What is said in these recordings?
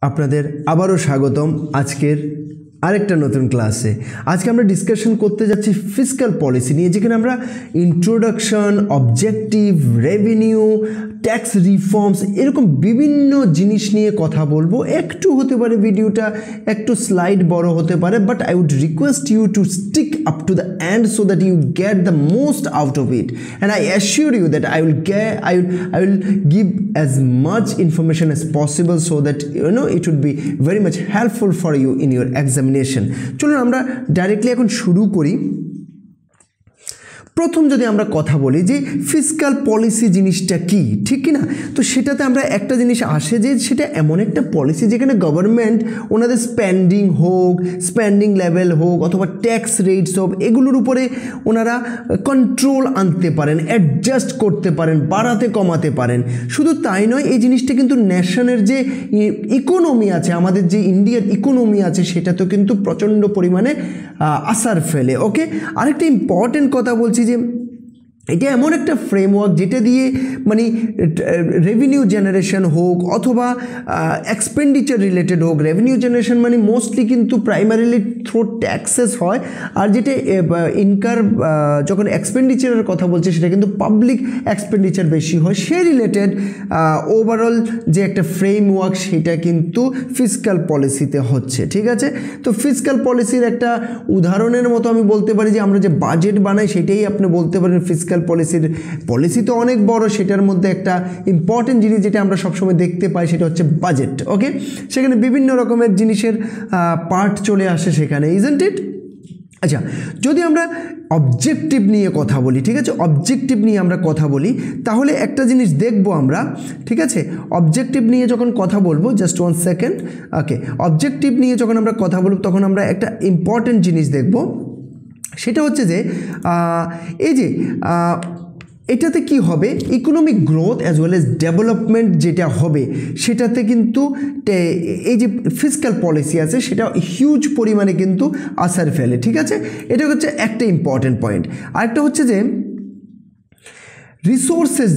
আপনাদের আবারও স্বাগতম আজকের আরেকটা নতুন ক্লাসে। আজকে আমরা ডিসকাশন করতে যাচ্ছি ফিসক্যাল পলিসি নিয়ে, যেখানে আমরা introduction, objective, revenue, tax reforms এরকম বিভিন্ন জিনিস নিয়ে কথা বলবো। একটু হতে পারে ভিডিওটা একটু স্লাইড বড় হতে পারে, but I would request you to stick up to the end so that you get the most out of it, and I assure you that I will give as much information as possible so that it would be very much helpful for you in your examination. চলুন আমরা directly এখন শুরু করি। প্রথম যদি আমরা কথা বলি যে ফিসক্যাল পলিসি জিনিসটা কি, ঠিক কি না, তো সেটাতে আমরা একটা জিনিস আসে যে সেটা এমন একটা পলিসি যেখানে গভর্নমেন্ট ওনাদের স্পেন্ডিং হোক, স্পেন্ডিং লেভেল হোক অথবা ট্যাক্স রেটস হোক, এগুলোর উপরে ওনারা কন্ট্রোল আনতে পারেন, অ্যাডজাস্ট করতে পারেন, বাড়াতে কমাতে পারেন। শুধু তাই নয়, এই জিনিসটা কিন্তু ন্যাশনের যে ইকোনমি আছে, আমাদের যে ইন্ডিয়ার ইকোনমি আছে, সেটাতেও কিন্তু প্রচণ্ড পরিমাণে আসার ফেলে। ওকে, আরেকটা ইম্পর্টেন্ট কথা বলছি যে এটা এমন একটা ফ্রেমওয়ার্ক যেটা দিয়ে মানে রেভিনিউ জেনারেশন হোক অথবা এক্সপেন্ডিচার রিলেটেড হোক, রেভিনিউ জেনারেশন মানে মোস্টলি কিন্তু প্রাইমারিলি থ্রু ট্যাক্সেস হয়, আর যেটা ইনকার যখন এক্সপেন্ডিচারের কথা বলছে সেটা কিন্তু পাবলিক এক্সপেন্ডিচার বেশি হয়, সে রিলেটেড ওভারঅল যে একটা ফ্রেমওয়ার্ক সেটা কিন্তু ফিসক্যাল পলিসিতে হচ্ছে। ঠিক আছে, তো ফিসক্যাল পলিসির একটা উদাহরণের মতো আমি বলতে পারি যে আমরা যে বাজেট বানাই সেটাই আপনি বলতে পারেন ফিসক্যাল পলিসি তো অনেক বড়, সেটার মধ্যে একটা ইম্পর্টেন্ট জিনিস যেটা আমরা সবসময় দেখতে পাই সেটা হচ্ছে বাজেট। ওকে, সেখানে বিভিন্ন রকমের জিনিসের পার্ট চলে আসে সেখানে, ইজন্ট ইট? আচ্ছা, যদি আমরা অবজেক্টিভ নিয়ে কথা বলি, ঠিক আছে, অবজেক্টিভ নিয়ে আমরা কথা বলি, তাহলে একটা জিনিস দেখব আমরা, ঠিক আছে, অবজেক্টিভ নিয়ে যখন কথা বলবো, জাস্ট 1 সেকেন্ড। ওকে, অবজেক্টিভ নিয়ে যখন আমরা কথা বলবো তখন আমরা একটা ইম্পর্টেন্ট জিনিস দেখব, সেটা হচ্ছে যে এই যে এটাতে কি হবে, economic growth as well as development যেটা হবে সেটাতে কিন্তু এই যে ফিসক্যাল পলিসি আছে সেটা হিউজ পরিমাণে কিন্তু আসার ফেলে। ঠিক আছে, এটা হচ্ছে একটা ইম্পর্টেন্ট পয়েন্ট। আরেকটা হচ্ছে যে রিসোর্সেস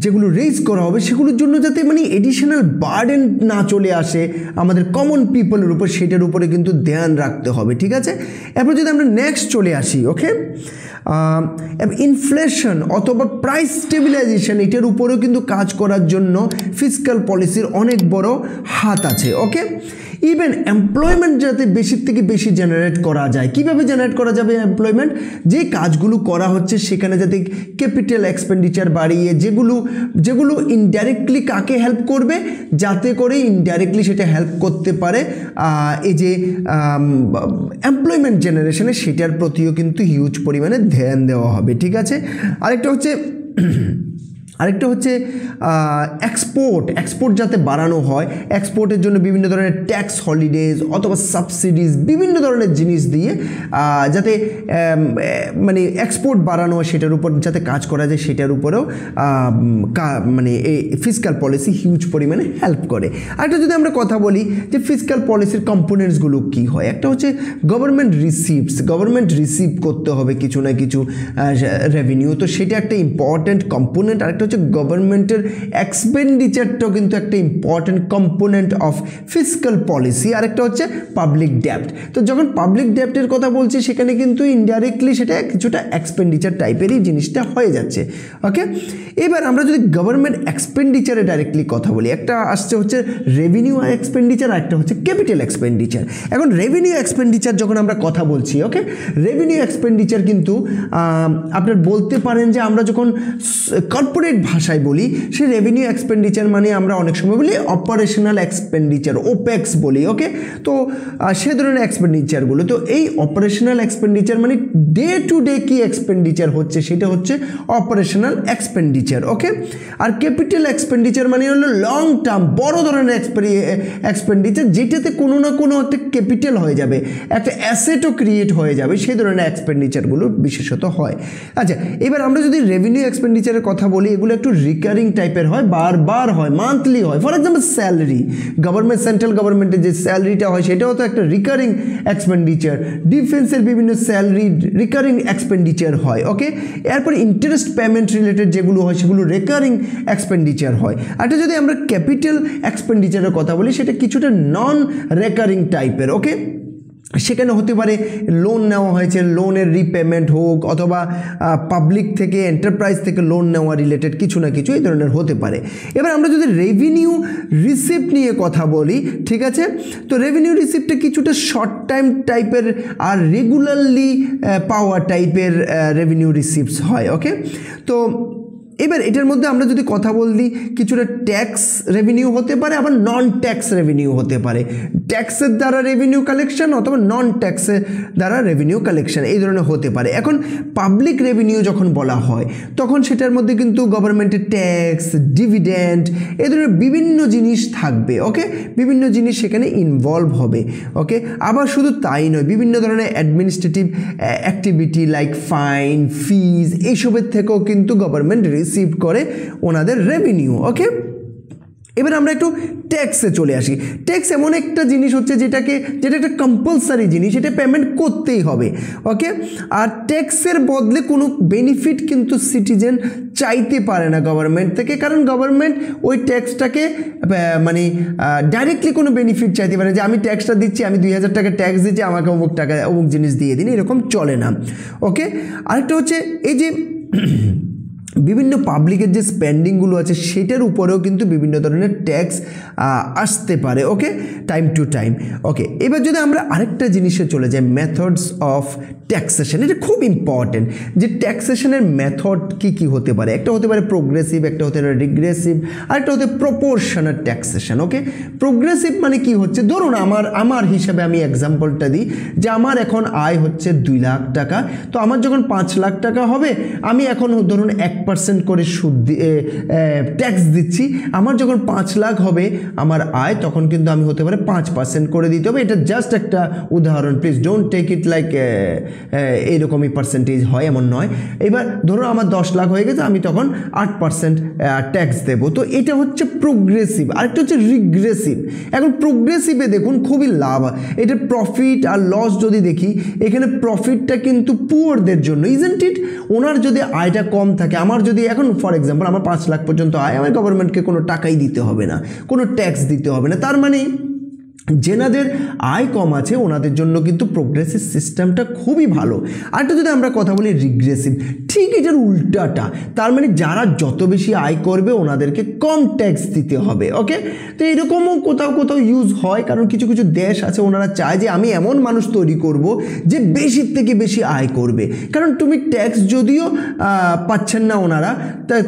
যেগুলো রেজ করা হবে সেগুলোর জন্য যাতে মানে এডিশনাল বার্ডেন না চলে আসে আমাদের কমন পিপলের উপর, সেটার উপরে কিন্তু ধ্যান রাখতে হবে। ঠিক আছে, এরপর যদি আমরা নেক্সট চলে আসি, ওকে, ইনফ্লেশন অথবা প্রাইস স্টেবিলাইজেশন, এটার উপরেও কিন্তু কাজ করার জন্য ফিসক্যাল পলিসির অনেক বড় হাত আছে। ওকে, ইভেন এমপ্লয়মেন্ট যাতে বেশির থেকে বেশি জেনারেট করা যায়। কিভাবে জেনারেট করা যাবে এমপ্লয়মেন্ট? যে কাজগুলো করা হচ্ছে সেখানে যাতে ক্যাপিটাল এক্সপেন্ডিচার বাড়িয়ে যেগুলো ইনডাইরেক্টলি কাকে হেল্প করবে, যাতে করে ইনডাইরেক্টলি সেটা হেল্প করতে পারে এই যে এমপ্লয়মেন্ট জেনারেশনে, সেটার প্রতিও কিন্তু হিউজ পরিমাণে ধ্যান দেওয়া হবে। ঠিক আছে, আরেকটা হচ্ছে এক্সপোর্ট যাতে বাড়ানো হয়, এক্সপোর্টের জন্য বিভিন্ন ধরনের ট্যাক্স হলিডেজ অথবা সাবসিডিজ, বিভিন্ন ধরনের জিনিস দিয়ে যাতে মানে এক্সপোর্ট বাড়ানো হয়, সেটার উপর যাতে কাজ করা যায়, সেটার উপরেও মানে এই ফিসক্যাল পলিসি হিউজ পরিমাণে হেল্প করে। আরেকটা যদি আমরা কথা বলি যে ফিসক্যাল পলিসির কম্পোনেন্টসগুলো কী হয়, একটা হচ্ছে গভর্নমেন্ট রিসিভ করতে হবে কিছু না কিছু রেভিনিউ, তো সেটা একটা ইম্পর্ট্যান্ট কম্পোনেন্ট। আরেকটা হচ্ছে গভর্নমেন্টের এক্সপেন্ডিচারটাও কিন্তু একটা important component of fiscal policy. আরেকটা হচ্ছে পাবলিক ডেপ্ট। তো যখন পাবলিক ডেপ্টের কথা বলছি সেখানে কিন্তু ইনডাইরেক্টলি সেটা কিছুটা এক্সপেন্ডিচার টাইপেরই জিনিসটা হয়ে যাচ্ছে। ওকে, এবার আমরা যদি গভর্নমেন্ট এক্সপেন্ডিচারে ডাইরেক্টলি কথা বলি, একটা আসছে হচ্ছে রেভিনিউ এক্সপেন্ডিচার, আর একটা হচ্ছে ক্যাপিটাল এক্সপেন্ডিচার। এখন রেভিনিউ এক্সপেন্ডিচার যখন আমরা কথা বলছি, ওকে, রেভিনিউ এক্সপেন্ডিচার কিন্তু আপনার বলতে পারেন যে আমরা যখন কর্পোরেট ভাষায় বলি, সে রেভিনিউ এক্সপেন্ডিচার মানে আমরা অনেক সময় বলি অপারেশনাল এক্সপেন্ডিচার, ওপেক্স বলি। ওকে, তো সে ধরনের এক্সপেন্ডিচারগুলো, তো এই অপারেশনাল এক্সপেন্ডিচার মানে ডে টু ডে কি এক্সপেন্ডিচার হচ্ছে সেটা হচ্ছে অপারেশনাল এক্সপেন্ডিচার। ওকে, আর ক্যাপিটাল এক্সপেন্ডিচার মানে হলো লং টার্ম, বড় ধরনের এক্সপেন্ডিচার, যেটাতে কোনো না কোনো একটা ক্যাপিটাল হয়ে যাবে, একটা অ্যাসেটও ক্রিয়েট হয়ে যাবে, সেই ধরনের এক্সপেন্ডিচারগুলো বিশেষত হয়। আচ্ছা, এবার আমরা যদি রেভিনিউ এক্সপেন্ডিচারের কথা বলি, যেগুলো একটু রিকারিং টাইপের হয়, বারবার হয়, মান্থলি হয়। For example salary, government central গভর্নমেন্টের যে স্যালারিটা হয় সেটাও তো একটা রিকারিং এক্সপেন্ডিচার। ডিফেন্সের বিভিন্ন স্যালারি রিকারিং এক্সপেন্ডিচার হয়। ওকে, এরপর ইন্টারেস্ট পেমেন্ট রিলেটেড যেগুলো হয় সেগুলো রিকারিং এক্সপেন্ডিচার হয়। আর যদি আমরা ক্যাপিটাল এক্সপেন্ডিচারের কথা বলি সেটা কিছুটা নন রেকারিং টাইপের। ওকে, সেখানে হতে পারে লোন নেওয়া হয়েছে, লোনের রিপেমেন্ট হোক, অথবা পাবলিক থেকে এন্টারপ্রাইজ থেকে লোন নেওয়া রিলেটেড কিছু না কিছু এই ধরনের হতে পারে। এবার আমরা যদি রেভিনিউ রিসিপ্ট নিয়ে কথা বলি, ঠিক আছে, তো রেভিনিউ রিসিপ্টটা কিছুটা শর্ট টাইম টাইপের আর রেগুলারলি পাওয়া টাইপের রেভিনিউ রিসিপ্টস হয়। ওকে, তো এবার এটার মধ্যে আমরা যদি কথা বলি কিছুটা ট্যাক্স রেভিনিউ হতে পারে, আবার নন ট্যাক্স রেভিনিউ হতে পারে। ট্যাক্সের দ্বারা রেভিনিউ কালেকশন অথবা নন ট্যাক্সের দ্বারা রেভিনিউ কালেকশন এই ধরনের হতে পারে। এখন পাবলিক রেভিনিউ যখন বলা হয় তখন সেটার মধ্যে কিন্তু গভর্নমেন্টের ট্যাক্স, ডিভিডেন্ড এই ধরনের বিভিন্ন জিনিস থাকবে। ওকে, বিভিন্ন জিনিস সেখানে ইনভলভ হবে। ওকে, আবার শুধু তাই নয়, বিভিন্ন ধরনের অ্যাডমিনিস্ট্রেটিভ অ্যাক্টিভিটি লাইক ফাইন, ফিজ এইসবের থেকেও কিন্তু গভর্নমেন্ট রিসিভ করে ওনাদের রেভিনিউ। ওকে, এবার আমরা একটু ট্যাক্সে চলে আসি। ট্যাক্স এমন একটা জিনিস হচ্ছে যেটা একটা কম্পালসারি জিনিস, এটা পেমেন্ট করতেই হবে। ওকে, আর ট্যাক্সের বদলে কোনো বেনিফিট কিন্তু সিটিজেন চাইতে পারে না গভর্নমেন্ট থেকে, কারণ গভর্নমেন্ট ওই ট্যাক্সটাকে মানে ডাইরেক্টলি কোনো বেনিফিট চাইতে পারে যে আমি ট্যাক্সটা দিচ্ছি, আমি 2000 টাকা ট্যাক্স দিচ্ছি, আমাকে অমুক টাকা অমুক জিনিস দিয়ে দিন, এরকম চলে না। ওকে, আরেকটা হচ্ছে এই যে বিভিন্ন পাবলিকের যে স্পেন্ডিংগুলো আছে সেটার উপরেও কিন্তু বিভিন্ন ধরনের ট্যাক্স আসতে পারে। ওকে, টাইম টু টাইম। ওকে, এবার যদি আমরা আরেকটা জিনিসে চলে যাই, মেথডস অফ ট্যাক্সেশন, এটা খুব ইম্পর্টেন্ট যে ট্যাক্সেশনের মেথড কি হতে পারে। একটা হতে পারে প্রোগ্রেসিভ, একটা হতে পারে রিগ্রেসিভ, আরেকটা হতে প্রপোর্শনাল ট্যাক্সেশন। ওকে, প্রোগ্রেসিভ মানে কি হচ্ছে, ধরুন আমার হিসাবে আমি এক্সাম্পলটা দিই যে আমার এখন আয় হচ্ছে 2 লাখ টাকা, তো আমার যখন 5 লাখ টাকা হবে আমি এখন ধরুন 1% করে সুদ ট্যাক্স দিচ্ছি। আমার যখন 5 লাখ হবে আমার আয় তখন কিন্তু আমি হতে পারে 5% করে দিতে হবে। এটা জাস্ট একটা উদাহরণ, please don't take it like এইরকমই পার্সেন্টেজ হয় এমন নয়। এবার ধরুন আমার 10 লাখ হয়ে গেছে, আমি তখন 8% ট্যাক্স দেবো। তো এটা হচ্ছে প্রোগ্রেসিভ। আরেকটা হচ্ছে রিগ্রেসিভ। এখন প্রোগ্রেসিভে দেখুন খুবই লাভ, এটা প্রফিট আর লস যদি দেখি, এখানে প্রফিটটা কিন্তু পুয়ারদের জন্য, ইজন্ট ইট? ওনার যদি আয়টা কম থাকে, আমার যদি এখন ফর এক্সাম্পল আমার 5 লাখ পর্যন্ত আয়, আমার গভর্নমেন্টকে কোনো টাকাই দিতে হবে না, কোনো ট্যাক্স দিতে হবে না। তার মানে যেনাদের আয় কম আছে ওনাদের জন্য কিন্তু প্রোগ্রেসিভ সিস্টেমটা খুবই ভালো। আরেকটা যদি আমরা কথা বলি রিগ্রেসিভ, ঠিক এটার উল্টাটা। তার মানে যারা যত বেশি আয় করবে ওনাদেরকে কম ট্যাক্স দিতে হবে। ওকে, তো এরকমও কোথাও কোথাও ইউজ হয়, কারণ কিছু কিছু দেশ আছে ওনারা চায় যে আমি এমন মানুষ তৈরি করব যে বেশির থেকে বেশি আয় করবে, কারণ তুমি ট্যাক্স যদিও পাচ্ছেন না ওনারা,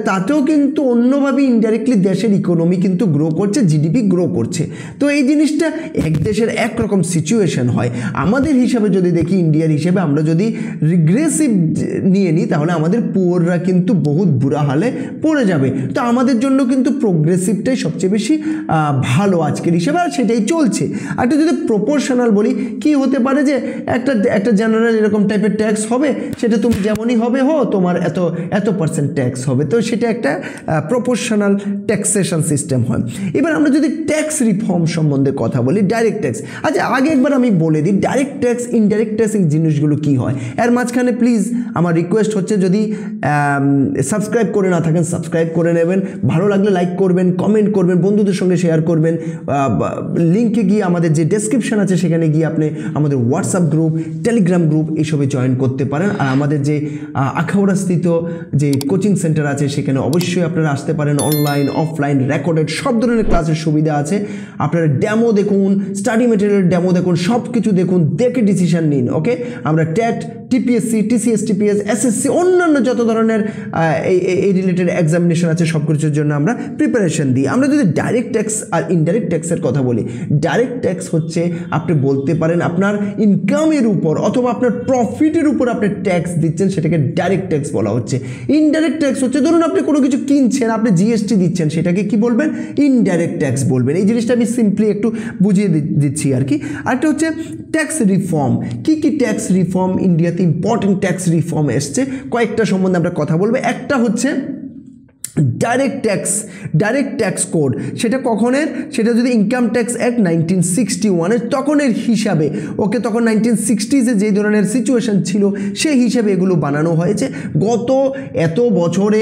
তাতেও কিন্তু অন্যভাবে ইনডাইরেক্টলি দেশের ইকোনমি কিন্তু গ্রো করছে, জিডিপি গ্রো করছে। তো এই জিনিসটা এক দেশের একরকম সিচুয়েশন হয়। আমাদের হিসাবে যদি দেখি, ইন্ডিয়ার হিসেবে আমরা যদি রিগ্রেসিভ নিয়ে নিই তাহলে আমাদের পুয়াররা কিন্তু বহুত বুড়া হালে পড়ে যাবে। তো আমাদের জন্য কিন্তু প্রোগ্রেসিভটাই সবচেয়ে বেশি ভালো আজকের হিসেবে, আর সেটাই চলছে। আর যদি প্রপোর্শনাল বলি, কি হতে পারে যে একটা জেনারেল এরকম টাইপের ট্যাক্স হবে, সেটা তুমি যেমনই হবে তোমার এত পার্সেন্ট ট্যাক্স হবে। তো সেটা একটা প্রপোর্শনাল ট্যাক্সেশন সিস্টেম হয়। এবার আমরা যদি ট্যাক্স রিফর্ম সম্বন্ধে কথা বলি, ডাইরেক্ট ট্যাক্স, আচ্ছা আগে একবার আমি বলে দিই ডাইরেক্ট ট্যাক্স, ইনডাইরেক্ট ট্যাক্স এই জিনিসগুলো কী হয়। এর মাঝখানে প্লিজ আমার রিকোয়েস্ট হচ্ছে যদি সাবস্ক্রাইব করে না থাকেন সাবস্ক্রাইব করে নেবেন, ভালো লাগলে লাইক করবেন, কমেন্ট করবেন, বন্ধুদের সঙ্গে শেয়ার করবেন। লিঙ্কে গিয়ে আমাদের যে ডেসক্রিপশন আছে সেখানে গিয়ে আপনি আমাদের হোয়াটসঅ্যাপ গ্রুপ, টেলিগ্রাম গ্রুপ এইসবে জয়েন করতে পারেন। আর আমাদের যে আখাউড়াস্থিত যে কোচিং সেন্টার আছে সেখানে অবশ্যই আপনারা আসতে পারেন। অনলাইন, অফলাইন, রেকর্ডেড সব ধরনের ক্লাসের সুবিধা আছে। আপনারা ডেমো দেখুন, স্টাডি মেটেরিয়াল ডেমো দেখুন, সব কিছু দেখুন, দেখে ডিসিশন নিন। ওকে, আমরা TET, TPSC, TCS, TPS, SSC, অন্যান্য যত ধরনের এই রিলেটেড এক্সামিনেশন আছে সব কিছুর জন্য আমরা প্রিপারেশন দিই। আমরা যদি ডাইরেক্ট ট্যাক্স আর ইনডাইরেক্ট ট্যাক্সের কথা বলি, ডাইরেক্ট ট্যাক্স হচ্ছে আপনি বলতে পারেন আপনার ইনকামের উপর অথবা আপনার প্রফিটের উপর আপনি ট্যাক্স দিচ্ছেন, সেটাকে ডাইরেক্ট ট্যাক্স বলা হচ্ছে। ইনডাইরেক্ট ট্যাক্স হচ্ছে ধরুন আপনি কোনো কিছু কিনছেন, আপনি জিএসটি দিচ্ছেন, সেটাকে কি বলবেন? ইনডাইরেক্ট ট্যাক্স বলবেন। এই জিনিসটা আমি সিম্পলি একটু বুঝিয়ে দিচ্ছি আর কি। আরেকটা হচ্ছে ট্যাক্স রিফর্ম। কি ট্যাক্স রিফর্ম ইন্ডিয়াতে ইম্পর্টেন্ট ট্যাক্স রিফর্ম এসছে, কয়েকটা সম্বন্ধে আমরা কথা বলবো। একটা হচ্ছে ডাইরেক্ট ট্যাক্স কোড, সেটা কখনের, সেটা যদি ইনকাম ট্যাক্স অ্যাক্ট 1961 তখনের হিসাবে, ওকে, তখন 1960s যেই ধরনের সিচুয়েশন ছিল সেই হিসাবে এগুলো বানানো হয়েছে। গত এত বছরে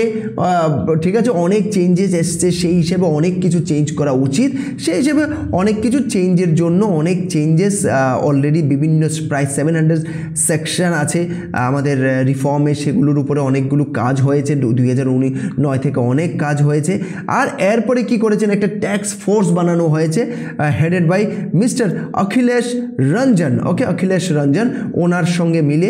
ঠিক আছে অনেক চেঞ্জেস এসছে, সেই হিসেবে অনেক কিছু চেঞ্জ করা উচিত, সেই হিসেবে অনেক কিছু চেঞ্জের জন্য অনেক চেঞ্জেস অলরেডি বিভিন্ন প্রায় 700 সেকশন আছে আমাদের রিফর্মে, সেগুলোর উপরে অনেকগুলো কাজ হয়েছে 2009 থেকে অনেক কাজ হয়েছে। আর এরপরে কি করেছেন, একটা ট্যাক্স ফোর্স বানানো হয়েছে headed by mister Akhilesh Ranjan, okay, Akhilesh Ranjan, ওনার সঙ্গে মিলে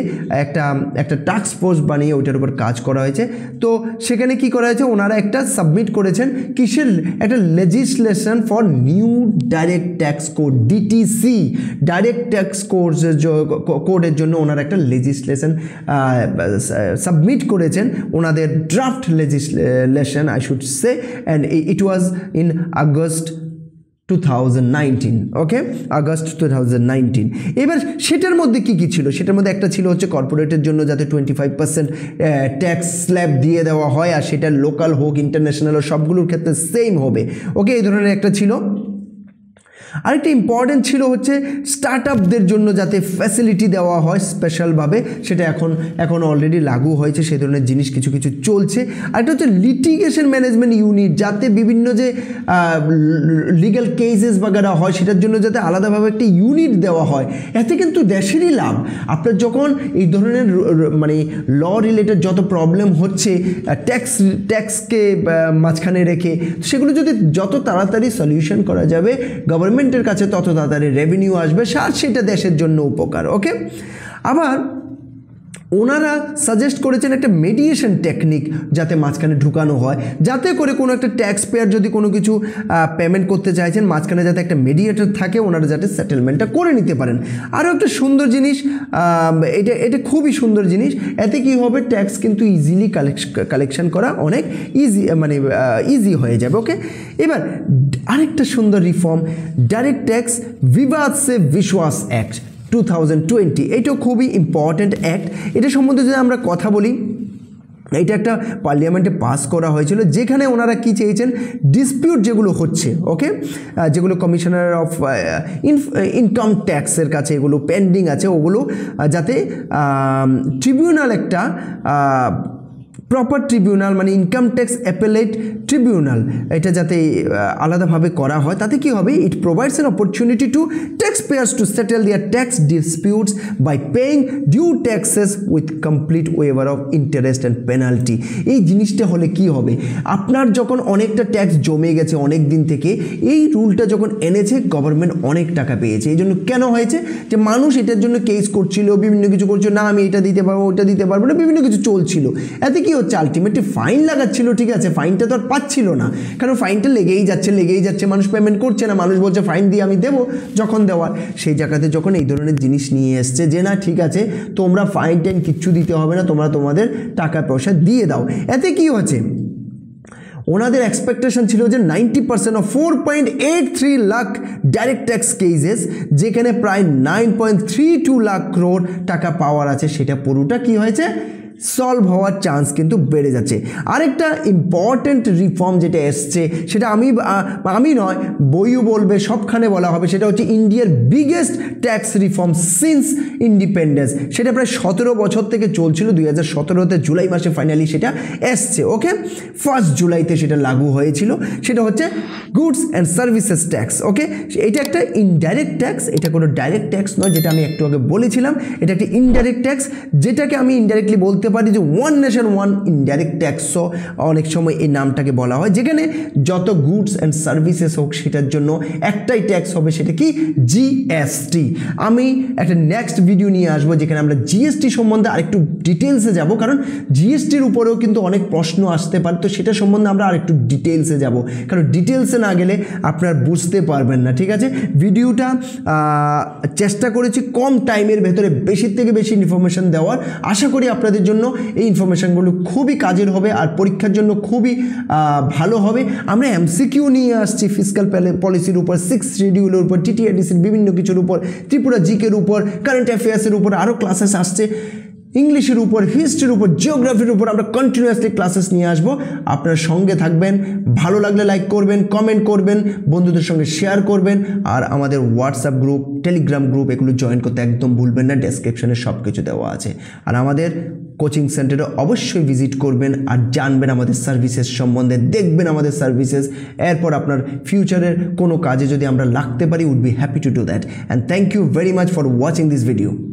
একটা ট্যাক্স ফোর্স বানিয়ে ওইটার উপর কাজ করা হয়েছে। তো সেখানে কি করা হয়েছে, ওনারা একটা সাবমিট করেছেন কিসের, একটা legislation for new direct tax code, DTC, direct tax কোডের জন্য ওনারা একটা লেজিসলেশন সাবমিট করেছেন, ওনাদের draft legislation I should say, and it was in August 2019, okay, August 2019। এবার সেটার মধ্যে কি কি ছিল, সেটার মধ্যে একটা ছিল হচ্ছে কর্পোরেটের জন্য যাতে 25% ট্যাক্স স্ল্যাব দিয়ে দেওয়া হয়, আর সেটা লোকাল হোক ইন্টারন্যাশনাল হোক সবগুলোর ক্ষেত্রে সেম হবে, ওকে, এই ধরনের একটা ছিল। আরেকটা ইম্পর্টেন্ট ছিল হচ্ছে স্টার্টআপদের জন্য যাতে ফ্যাসিলিটি দেওয়া হয় স্পেশালভাবে, সেটা এখন অলরেডি লাগু হয়েছে, সেই ধরনের জিনিস কিছু কিছু চলছে। আরেকটা হচ্ছে লিটিগেশন ম্যানেজমেন্ট ইউনিট, যাতে বিভিন্ন যে লিগ্যাল কেসেস বাগেরা হয় সেটার জন্য যাতে আলাদাভাবে একটা ইউনিট দেওয়া হয়, এতে কিন্তু দেশেরই লাভ। আপনার যখন এই ধরনের মানে ল রিলেটেড যত প্রবলেম হচ্ছে ট্যাক্সকে মাঝখানে রেখে, সেগুলো যদি যত তাড়াতাড়ি সলিউশন করা যাবে গভর্নমেন্টের কাছে, তত তাড়াতাড়ি রেভিনিউ আসবে, আর সেটা দেশের জন্য উপকার, ওকে। আবার ওনারা সাজেস্ট করেছেন একটা মেডিয়েশন টেকনিক যাতে মাঝখানে ঢুকানো হয়, যাতে করে কোনো একটা ট্যাক্স পেয়ার যদি কোনো কিছু পেমেন্ট করতে চাইছেন, মাঝখানে যাতে একটা মেডিয়েটর থাকে, ওনারা যাতে সেটেলমেন্টটা করে নিতে পারেন। আরও একটা সুন্দর জিনিস, এটা খুবই সুন্দর জিনিস, এতে কি হবে, ট্যাক্স কিন্তু ইজিলি কালেকশন করা অনেক ইজি হয়ে যাবে, ওকে। এবার আরেকটা সুন্দর রিফর্ম, ডাইরেক্ট ট্যাক্স বিবাদ সে বিশ্বাস অ্যাক্ট 2020, এটাও খুবই ইম্পর্ট্যান্ট অ্যাক্ট। এটা সম্বন্ধে যদি আমরা কথা বলি, এটা একটা পার্লামেন্টে পাস করা হয়েছিল, যেখানে ওনারা কি চেয়েছেন, ডিসপিউট যেগুলো হচ্ছে, ওকে, যেগুলো কমিশনার অফ ইনকাম ট্যাক্সের কাছে এগুলো পেন্ডিং আছে, ওগুলো যাতে ট্রিবিউনাল, একটা প্রপার ট্রিবিউনাল মানে ইনকাম ট্যাক্স অ্যাপেলেট ট্রিবিউনাল, এটা যাতে আলাদাভাবে করা হয়, তাতে কি হবে, it provides an opportunity to tax payers to settle their tax disputes by paying due taxes with complete waiver of interest and penalty. এই জিনিসটা হলে কি হবে, আপনার যখন অনেকটা ট্যাক্স জমে গেছে অনেক দিন থেকে, এই রুলটা যখন এনেছে গভর্নমেন্ট অনেক টাকা পেয়েছে। এই জন্য কেন হয়েছে, যে মানুষ এটার জন্য কেস করছিল, বিভিন্ন কিছু করছিল, না আমি এটা দিতে পারবো, ওটা দিতে পারবো না, বিভিন্ন কিছু চলছিল। এতে কি হচ্ছে, আলটিমেটলি ফাইন লাগাচ্ছিল, ঠিক আছে, ফাইনটা তো আর পাচ্ছিল না, কারণ ফাইনটা লেগেই যাচ্ছে, মানুষ পেমেন্ট করছে না, মানুষ বলছে ফাইন দিয়ে আমি দেবো যখন দেওয়ার। সেই জায়গাতে যখন এই ধরনের জিনিস নিয়ে এসছে যে না ঠিক আছে তোমরা ফাইন টাইন কিচ্ছু দিতে হবে না, তোমরা তোমাদের টাকা পয়সা দিয়ে দাও, এতে কি হচ্ছে, ওনাদের এক্সপেকটেশন ছিল যে 90% of 4.83 lakh direct tax cases, যেখানে প্রায় 9.32 লাখ ক্রোড় টাকা পাওয়ার আছে, সেটা পুরোটা কি হয়েছে, সলভ হওয়ার চান্স কিন্তু বেড়ে যাচ্ছে। আরেকটা ইম্পর্টেন্ট রিফর্ম যেটা এসছে, সেটা আমি নয়, বইও বলবে, সবখানে বলা হবে, সেটা হচ্ছে ইন্ডিয়ার biggest tax reform since independence. সেটা প্রায় 17 বছর থেকে চলছিল, 2017-তে জুলাই মাসে ফাইনালি সেটা এসছে, ওকে, 1 জুলাইতে সেটা লাগু হয়েছিল। সেটা হচ্ছে গুডস অ্যান্ড সার্ভিসেস ট্যাক্স, ওকে। এটা একটা ইনডাইরেক্ট ট্যাক্স, এটা কোনো ডাইরেক্ট ট্যাক্স নয়, যেটা আমি একটু আগে বলেছিলাম, এটা একটা ইনডাইরেক্ট ট্যাক্স, যেটাকে আমি ইনডাইরেক্টলি বলতে পারি যে ওয়ান নেশন ওয়ান ইনডাইরেক্ট ট্যাক্সও অনেক সময় এই নামটাকে বলা হয়, যেখানে যত গুডস অ্যান্ড সার্ভিসেস হোক সেটার জন্য একটাই ট্যাক্স হবে, সেটা কি, জিএসটি। আমি একটা নেক্সট ভিডিও নিয়ে আসবো যেখানে আমরা জিএসটি সম্বন্ধে আরেকটু ডিটেলসে যাব, কারণ জিএসটির উপরেও কিন্তু অনেক প্রশ্ন আসতে পারে, তো সেটা সম্বন্ধে আমরা আরেকটু ডিটেলসে যাব, কারণ ডিটেলসে না গেলে আপনার বুঝতে পারবেন না, ঠিক আছে। ভিডিওটা চেষ্টা করেছি কম টাইমের ভেতরে বেশির থেকে বেশি ইনফরমেশন দেওয়ার, আশা করি আপনাদের জন্য এই ইনফরমেশনগুলো খুবই কাজের হবে আর পরীক্ষার জন্য খুবই ভালো হবে। আমরা এমসিকিউ নিয়ে আসছি ফিসক্যাল পলিসির উপর, 6 শিডিউলের উপর, টিটিআইডিসির বিভিন্ন কিছুর উপর, ত্রিপুরা জিকের উপর, কারেন্ট অ্যাফেয়ার্সের উপর আরও ক্লাসেস আসছে। ইংলিশের উপর, হিস্ট্রির উপর, জিওগ্রাফির উপর আমরা কন্টিনিউয়াসলি ক্লাসেস নিয়ে আসবো। আপনার সঙ্গে থাকবেন, ভালো লাগলে লাইক করবেন, কমেন্ট করবেন, বন্ধুদের সঙ্গে শেয়ার করবেন, আর আমাদের হোয়াটসঅ্যাপ গ্রুপ, টেলিগ্রাম গ্রুপ এগুলো জয়েন করতে একদম ভুলবেন না, ডেসক্রিপশনে সব কিছু দেওয়া আছে। আর আমাদের কোচিং সেন্টারে অবশ্যই ভিজিট করবেন আর জানবেন আমাদের সার্ভিসেস সম্বন্ধে, দেখবেন আমাদের সার্ভিসেস, এরপর আপনার ফিউচারের কোনো কাজে যদি আমরা লাগতে পারি, would be happy to do that. And thank you very much for watching this video.